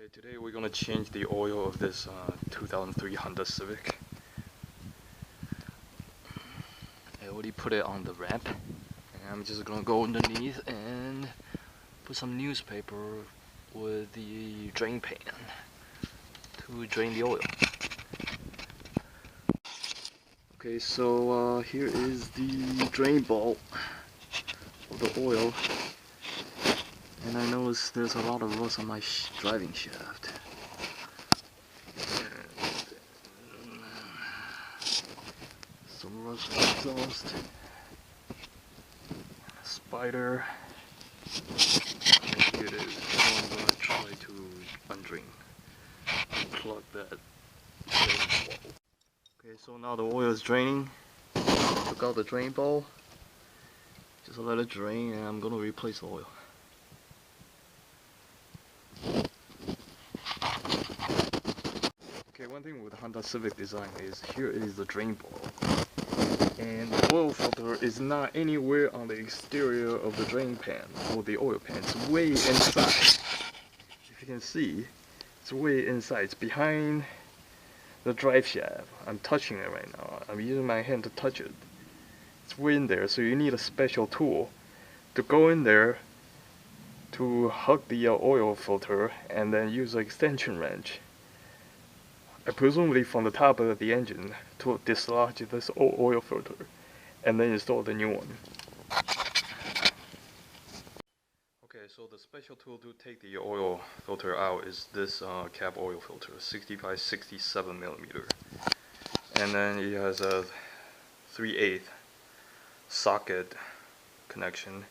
Okay, today we're gonna change the oil of this 2003 Honda Civic. I already put it on the ramp, and I'm just gonna go underneath and put some newspaper with the drain pan to drain the oil. Okay, so here is the drain bowl of the oil, and I noticed there's a lot of rust on my driving shaft. Some rust on the exhaust, spider, and here it is. So I'm gonna try to unplug that drain bowl. Okay, so now the oil is draining. Took out the drain bowl. Just let it drain, and I'm gonna replace the oil. Okay, one thing with Honda Civic design is here is the drain bowl, and the oil filter is not anywhere on the exterior of the drain pan or the oil pan. It's way inside. If you can see, it's way inside. It's behind the drive shaft. I'm touching it right now. I'm using my hand to touch it. It's way in there, so you need a special tool to go in there to hug the oil filter and then use an extension wrench, presumably from the top of the engine, to dislodge this oil filter and then install the new one. Okay, so the special tool to take the oil filter out is this cap oil filter, 60 by 67 millimeter, and then it has a 3/8 socket connection.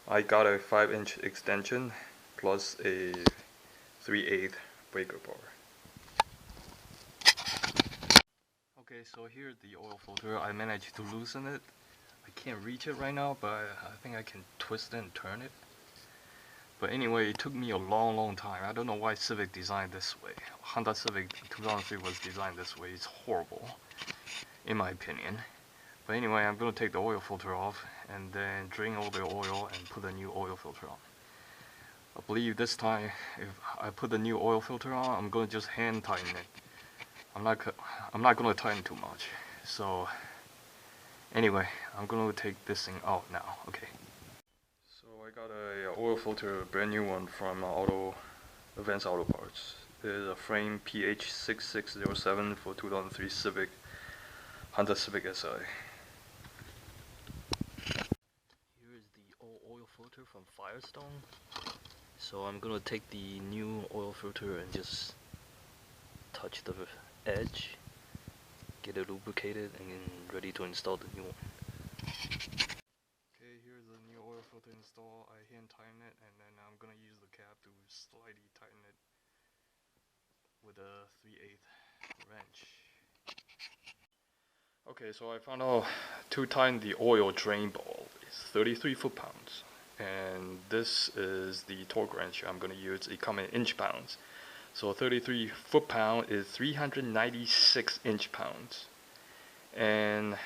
I got a 5-inch extension plus a 3/8 breaker bar. Okay, so here's the oil filter. I managed to loosen it. I can't reach it right now, but I think I can twist it and turn it. But anyway, it took me a long time. I don't know why Civic designed this way. Honda Civic 2003 was designed this way. It's horrible, in my opinion. But anyway, I'm going to take the oil filter off and then drain all the oil and put a new oil filter on. I believe this time, if I put the new oil filter on, I'm going to just hand tighten it. I'm not going to tighten too much. So anyway, I'm going to take this thing out now. Okay. So I got a oil filter, a brand new one from Advanced Auto Parts. There's a frame PH6607 for 2003 Civic, Honda Civic SI. Here is the old oil filter from Firestone. So I'm gonna take the new oil filter and just touch the edge, get it lubricated, and ready to install the new one. Okay, here's the new oil filter install. I hand tighten it, and then I'm gonna use the cap to slightly tighten it with a 3/8 wrench. Okay, so I found out to tighten the oil drain bowl is 33 foot-pounds, and this is the torque wrench I'm going to use. It comes in inch-pounds, so 33 foot-pound is 396 inch-pounds, and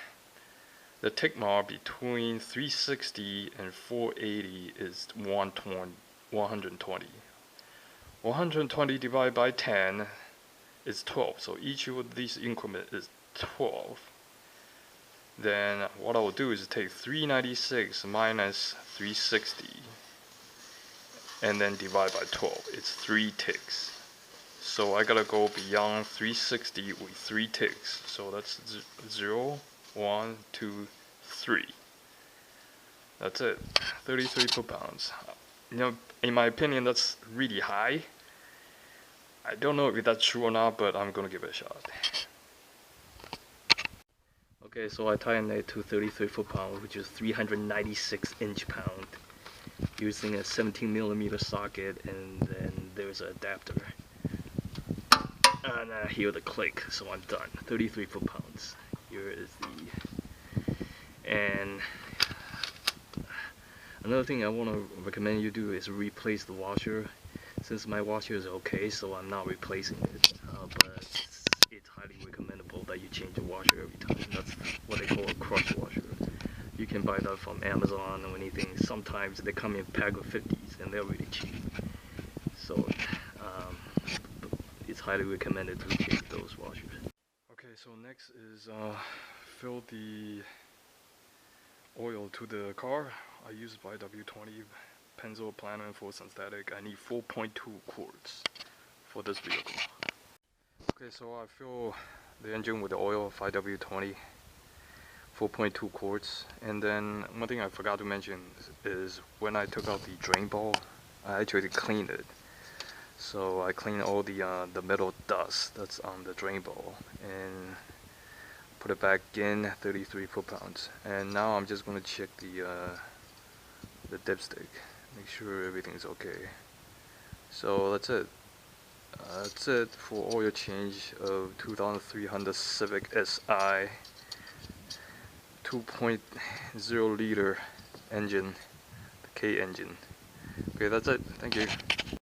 the tick mark between 360 and 480 is 120. 120 divided by 10 is 12, so each of these increments is 12. Then what I will do is take 396 minus 360 and then divide by 12. It's 3 ticks. So I gotta go beyond 360 with 3 ticks. So that's 0, 1, 2, 3. That's it. 33 foot-pounds. You know, in my opinion, that's really high. I don't know if that's true or not, but I'm gonna give it a shot. Okay, so I tightened it to 33 foot-pound, which is 396 inch-pound, using a 17 millimeter socket, and then there's an adapter. And I hear the click, so I'm done. 33 foot-pounds. Here is the... And another thing I want to recommend you do is replace the washer. Since my washer is okay, so I'm not replacing it, but it's highly recommendable that you change the washer every time. That's what they call a crush washer. You can buy that from Amazon or anything. Sometimes they come in a pack of 50s and they're really cheap. So highly recommended to change those washers. Okay, so next is fill the oil to the car. I use YW20 Pennzoil Platinum for synthetic. I need 4.2 quarts for this vehicle. Okay, so I fill the engine with the oil, 5W20, 4.2 quarts. And then one thing I forgot to mention is when I took out the drain ball, I actually cleaned it. So I cleaned all the metal dust that's on the drain ball and put it back in, 33 foot-pounds. And now I'm just going to check the dipstick, make sure everything's okay. So that's it. That's it for oil change of 2003 Honda Civic SI 2.0 liter engine, the K engine. Okay, that's it. Thank you.